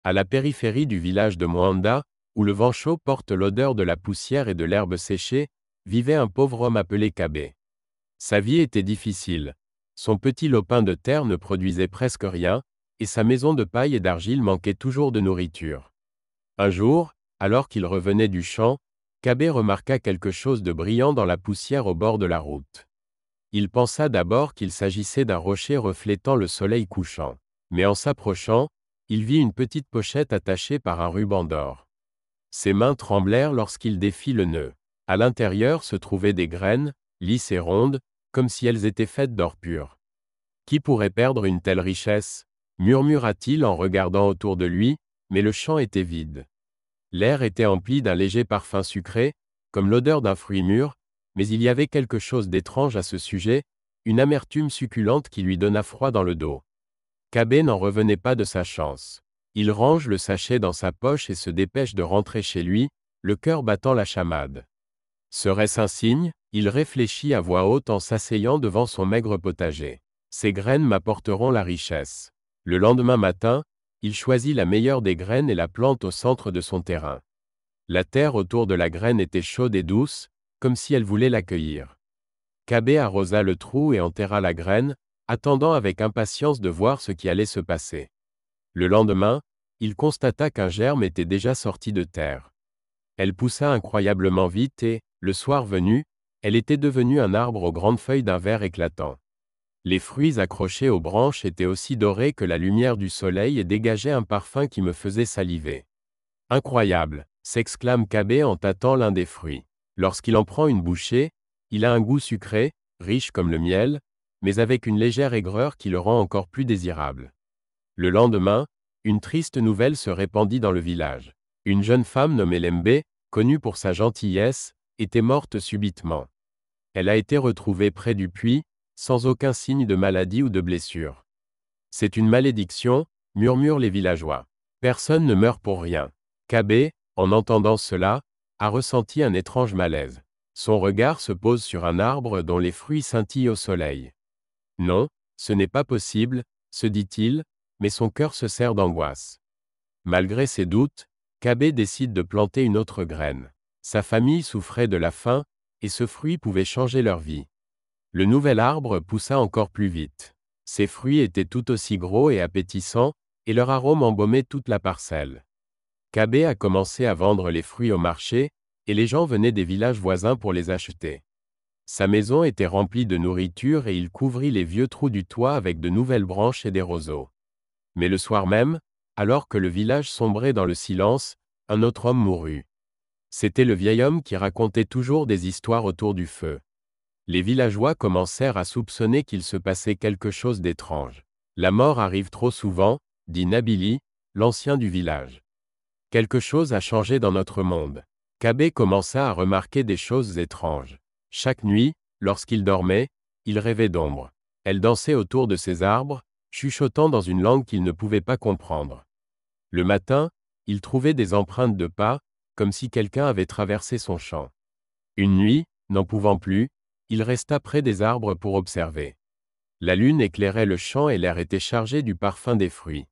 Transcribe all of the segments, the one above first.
À la périphérie du village de Mwanda, où le vent chaud porte l'odeur de la poussière et de l'herbe séchée, vivait un pauvre homme appelé Kabé. Sa vie était difficile. Son petit lopin de terre ne produisait presque rien, et sa maison de paille et d'argile manquait toujours de nourriture. Un jour, alors qu'il revenait du champ, Kabé remarqua quelque chose de brillant dans la poussière au bord de la route. Il pensa d'abord qu'il s'agissait d'un rocher reflétant le soleil couchant. Mais en s'approchant, il vit une petite pochette attachée par un ruban d'or. Ses mains tremblèrent lorsqu'il défit le nœud. À l'intérieur se trouvaient des graines, lisses et rondes, comme si elles étaient faites d'or pur. Qui pourrait perdre une telle richesse? Murmura-t-il en regardant autour de lui, mais le champ était vide. L'air était empli d'un léger parfum sucré, comme l'odeur d'un fruit mûr, mais il y avait quelque chose d'étrange à ce sujet, une amertume succulente qui lui donna froid dans le dos. Kabé n'en revenait pas de sa chance. Il range le sachet dans sa poche et se dépêche de rentrer chez lui, le cœur battant la chamade. Serait-ce un signe? Il réfléchit à voix haute en s'asseyant devant son maigre potager. Ces graines m'apporteront la richesse. Le lendemain matin, il choisit la meilleure des graines et la plante au centre de son terrain. La terre autour de la graine était chaude et douce, comme si elle voulait l'accueillir. Kabé arrosa le trou et enterra la graine, attendant avec impatience de voir ce qui allait se passer. Le lendemain, il constata qu'un germe était déjà sorti de terre. Elle poussa incroyablement vite et, le soir venu, elle était devenue un arbre aux grandes feuilles d'un vert éclatant. Les fruits accrochés aux branches étaient aussi dorés que la lumière du soleil et dégageaient un parfum qui me faisait saliver. Incroyable, s'exclame Kabé en tâtant l'un des fruits. Lorsqu'il en prend une bouchée, il a un goût sucré, riche comme le miel, mais avec une légère aigreur qui le rend encore plus désirable. Le lendemain, une triste nouvelle se répandit dans le village. Une jeune femme nommée Lembe, connue pour sa gentillesse, était morte subitement. Elle a été retrouvée près du puits, sans aucun signe de maladie ou de blessure. C'est une malédiction, murmurent les villageois. Personne ne meurt pour rien. Kabé, en entendant cela, a ressenti un étrange malaise. Son regard se pose sur un arbre dont les fruits scintillent au soleil. Non, ce n'est pas possible, se dit-il, mais son cœur se serre d'angoisse. Malgré ses doutes, Kabé décide de planter une autre graine. Sa famille souffrait de la faim, et ce fruit pouvait changer leur vie. Le nouvel arbre poussa encore plus vite. Ses fruits étaient tout aussi gros et appétissants, et leur arôme embaumait toute la parcelle. Kabé a commencé à vendre les fruits au marché, et les gens venaient des villages voisins pour les acheter. Sa maison était remplie de nourriture et il couvrit les vieux trous du toit avec de nouvelles branches et des roseaux. Mais le soir même, alors que le village sombrait dans le silence, un autre homme mourut. C'était le vieil homme qui racontait toujours des histoires autour du feu. Les villageois commencèrent à soupçonner qu'il se passait quelque chose d'étrange. La mort arrive trop souvent, dit Nabili, l'ancien du village. Quelque chose a changé dans notre monde. Kabé commença à remarquer des choses étranges. Chaque nuit, lorsqu'il dormait, il rêvait d'ombres. Elles dansaient autour de ses arbres, chuchotant dans une langue qu'il ne pouvait pas comprendre. Le matin, il trouvait des empreintes de pas, comme si quelqu'un avait traversé son champ. Une nuit, n'en pouvant plus, il resta près des arbres pour observer. La lune éclairait le champ et l'air était chargé du parfum des fruits.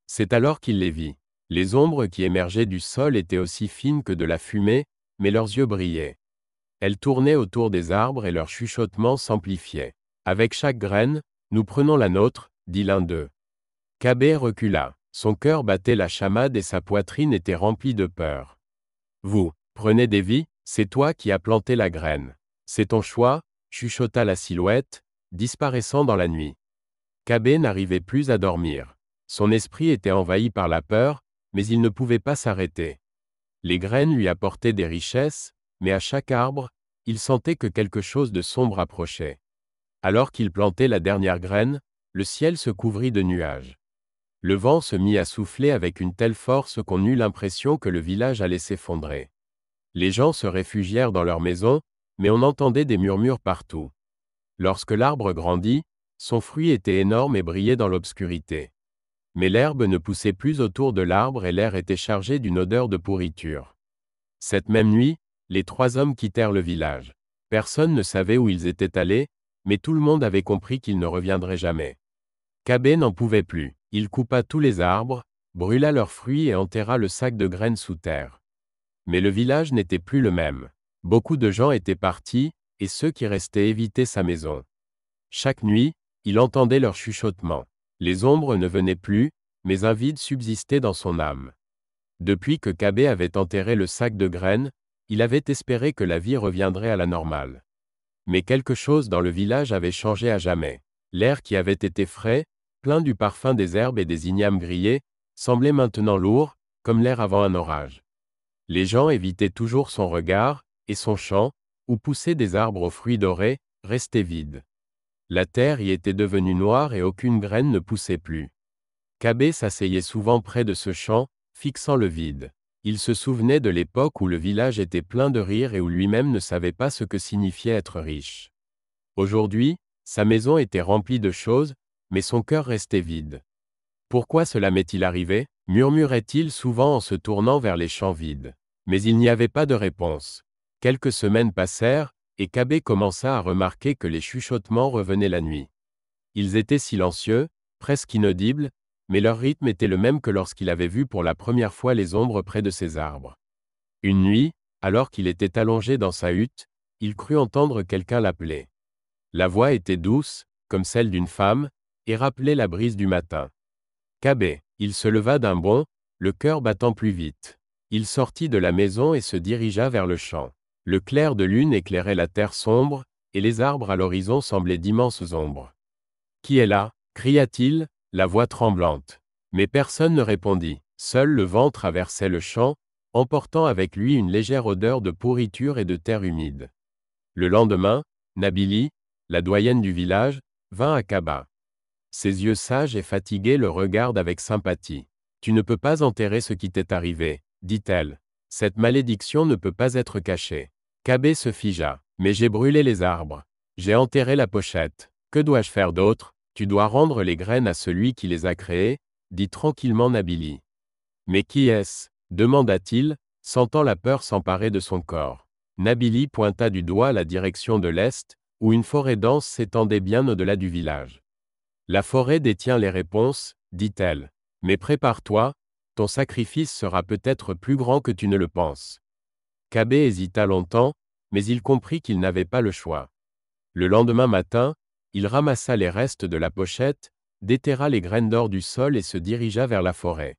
C'est alors qu'il les vit. Les ombres qui émergeaient du sol étaient aussi fines que de la fumée, mais leurs yeux brillaient. Elles tournaient autour des arbres et leur chuchotement s'amplifiait. Avec chaque graine, nous prenons la nôtre, dit l'un d'eux. Kabé recula. Son cœur battait la chamade et sa poitrine était remplie de peur. Vous, prenez des vies, c'est toi qui as planté la graine. C'est ton choix, chuchota la silhouette, disparaissant dans la nuit. Kabé n'arrivait plus à dormir. Son esprit était envahi par la peur, mais il ne pouvait pas s'arrêter. Les graines lui apportaient des richesses, mais à chaque arbre, il sentait que quelque chose de sombre approchait. Alors qu'il plantait la dernière graine, le ciel se couvrit de nuages. Le vent se mit à souffler avec une telle force qu'on eut l'impression que le village allait s'effondrer. Les gens se réfugièrent dans leurs maisons, mais on entendait des murmures partout. Lorsque l'arbre grandit, son fruit était énorme et brillait dans l'obscurité. Mais l'herbe ne poussait plus autour de l'arbre et l'air était chargé d'une odeur de pourriture. Cette même nuit, les 3 hommes quittèrent le village. Personne ne savait où ils étaient allés, mais tout le monde avait compris qu'ils ne reviendraient jamais. Kabé n'en pouvait plus. Il coupa tous les arbres, brûla leurs fruits et enterra le sac de graines sous terre. Mais le village n'était plus le même. Beaucoup de gens étaient partis, et ceux qui restaient évitaient sa maison. Chaque nuit, il entendait leurs chuchotements. Les ombres ne venaient plus, mais un vide subsistait dans son âme. Depuis que Kabé avait enterré le sac de graines, il avait espéré que la vie reviendrait à la normale. Mais quelque chose dans le village avait changé à jamais. L'air qui avait été frais, plein du parfum des herbes et des ignames grillés, semblait maintenant lourd, comme l'air avant un orage. Les gens évitaient toujours son regard, et son champ, où poussaient des arbres aux fruits dorés, restait vide. La terre y était devenue noire et aucune graine ne poussait plus. Kabé s'asseyait souvent près de ce champ, fixant le vide. Il se souvenait de l'époque où le village était plein de rire et où lui-même ne savait pas ce que signifiait être riche. Aujourd'hui, sa maison était remplie de choses, mais son cœur restait vide. Pourquoi cela m'est-il arrivé ? Murmurait-il souvent en se tournant vers les champs vides. Mais il n'y avait pas de réponse. Quelques semaines passèrent, et Kabé commença à remarquer que les chuchotements revenaient la nuit. Ils étaient silencieux, presque inaudibles, mais leur rythme était le même que lorsqu'il avait vu pour la première fois les ombres près de ces arbres. Une nuit, alors qu'il était allongé dans sa hutte, il crut entendre quelqu'un l'appeler. La voix était douce, comme celle d'une femme, et rappelait la brise du matin. Kabé. Il se leva d'un bond, le cœur battant plus vite. Il sortit de la maison et se dirigea vers le champ. Le clair de lune éclairait la terre sombre, et les arbres à l'horizon semblaient d'immenses ombres. « Qui est là » cria-t-il, la voix tremblante. Mais personne ne répondit. Seul le vent traversait le champ, emportant avec lui une légère odeur de pourriture et de terre humide. Le lendemain, Nabili, la doyenne du village, vint à Kaba. Ses yeux sages et fatigués le regardent avec sympathie. « Tu ne peux pas enterrer ce qui t'est arrivé, » dit-elle. « Cette malédiction ne peut pas être cachée. » Kabé se figea. « Mais j'ai brûlé les arbres. J'ai enterré la pochette. Que dois-je faire d'autre ? Tu dois rendre les graines à celui qui les a créées, » dit tranquillement Nabili. « Mais qui est-ce ? Demanda-t-il, sentant la peur s'emparer de son corps. Nabili pointa du doigt la direction de l'est, où une forêt dense s'étendait bien au-delà du village. La forêt détient les réponses, dit-elle. Mais prépare-toi, ton sacrifice sera peut-être plus grand que tu ne le penses. Kabé hésita longtemps, mais il comprit qu'il n'avait pas le choix. Le lendemain matin, il ramassa les restes de la pochette, déterra les graines d'or du sol et se dirigea vers la forêt.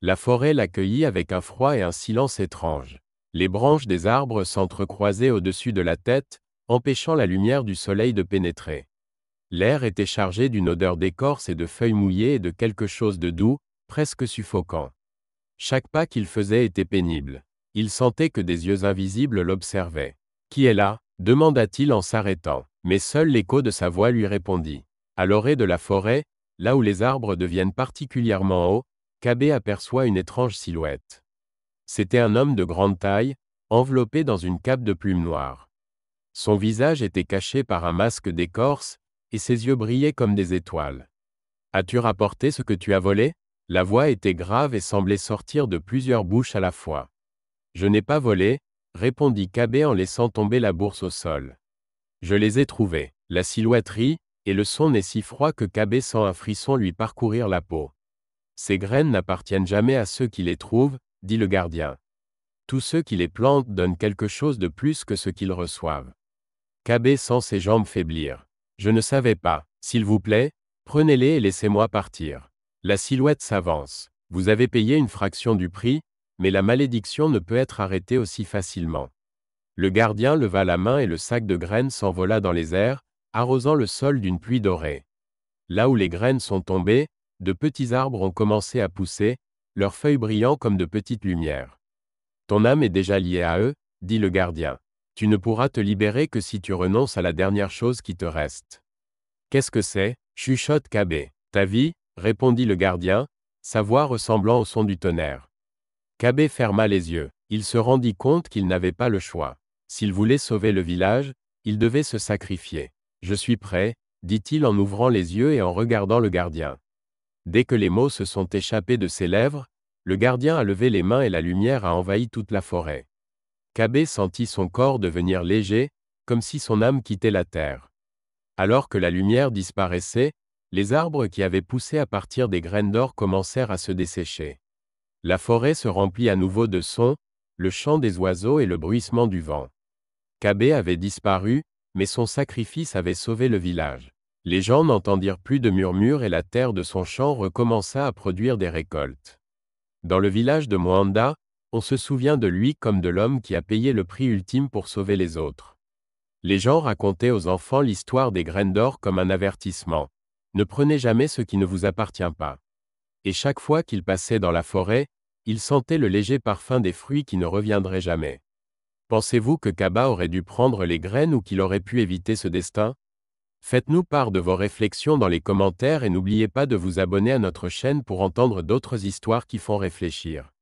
La forêt l'accueillit avec un froid et un silence étranges. Les branches des arbres s'entrecroisaient au-dessus de la tête, empêchant la lumière du soleil de pénétrer. L'air était chargé d'une odeur d'écorce et de feuilles mouillées et de quelque chose de doux, presque suffocant. Chaque pas qu'il faisait était pénible. Il sentait que des yeux invisibles l'observaient. « Qui est là » demanda-t-il en s'arrêtant. Mais seul l'écho de sa voix lui répondit. À l'orée de la forêt, là où les arbres deviennent particulièrement hauts, Kabé aperçoit une étrange silhouette. C'était un homme de grande taille, enveloppé dans une cape de plumes noires. Son visage était caché par un masque d'écorce, et ses yeux brillaient comme des étoiles. « As-tu rapporté ce que tu as volé » La voix était grave et semblait sortir de plusieurs bouches à la fois. « Je n'ai pas volé, » répondit Kabé en laissant tomber la bourse au sol. « Je les ai trouvés. » La silhouette rit, et le son n'est si froid que Kabé sent un frisson lui parcourir la peau. « Ces graines n'appartiennent jamais à ceux qui les trouvent, » dit le gardien. « Tous ceux qui les plantent donnent quelque chose de plus que ce qu'ils reçoivent. » Kabé sent ses jambes faiblir. « Je ne savais pas. S'il vous plaît, prenez-les et laissez-moi partir. » La silhouette s'avance. « Vous avez payé une fraction du prix, mais la malédiction ne peut être arrêtée aussi facilement. » Le gardien leva la main et le sac de graines s'envola dans les airs, arrosant le sol d'une pluie dorée. Là où les graines sont tombées, de petits arbres ont commencé à pousser, leurs feuilles brillant comme de petites lumières. « Ton âme est déjà liée à eux, » dit le gardien. « Tu ne pourras te libérer que si tu renonces à la dernière chose qui te reste. »« Qu'est-ce que c'est » chuchote Kabé. « Ta vie » répondit le gardien, sa voix ressemblant au son du tonnerre. Kabé ferma les yeux. Il se rendit compte qu'il n'avait pas le choix. S'il voulait sauver le village, il devait se sacrifier. « Je suis prêt, » dit-il en ouvrant les yeux et en regardant le gardien. Dès que les mots se sont échappés de ses lèvres, le gardien a levé les mains et la lumière a envahi toute la forêt. Kabé sentit son corps devenir léger, comme si son âme quittait la terre. Alors que la lumière disparaissait, Les arbres qui avaient poussé à partir des graines d'or commencèrent à se dessécher. La forêt se remplit à nouveau de sons, le chant des oiseaux et le bruissement du vent. Kabé avait disparu, mais son sacrifice avait sauvé le village. Les gens n'entendirent plus de murmures et la terre de son champ recommença à produire des récoltes. Dans le village de Moanda, on se souvient de lui comme de l'homme qui a payé le prix ultime pour sauver les autres. Les gens racontaient aux enfants l'histoire des graines d'or comme un avertissement. Ne prenez jamais ce qui ne vous appartient pas. Et chaque fois qu'ils passaient dans la forêt, ils sentaient le léger parfum des fruits qui ne reviendraient jamais. Pensez-vous que Kaba aurait dû prendre les graines ou qu'il aurait pu éviter ce destin? Faites-nous part de vos réflexions dans les commentaires et n'oubliez pas de vous abonner à notre chaîne pour entendre d'autres histoires qui font réfléchir.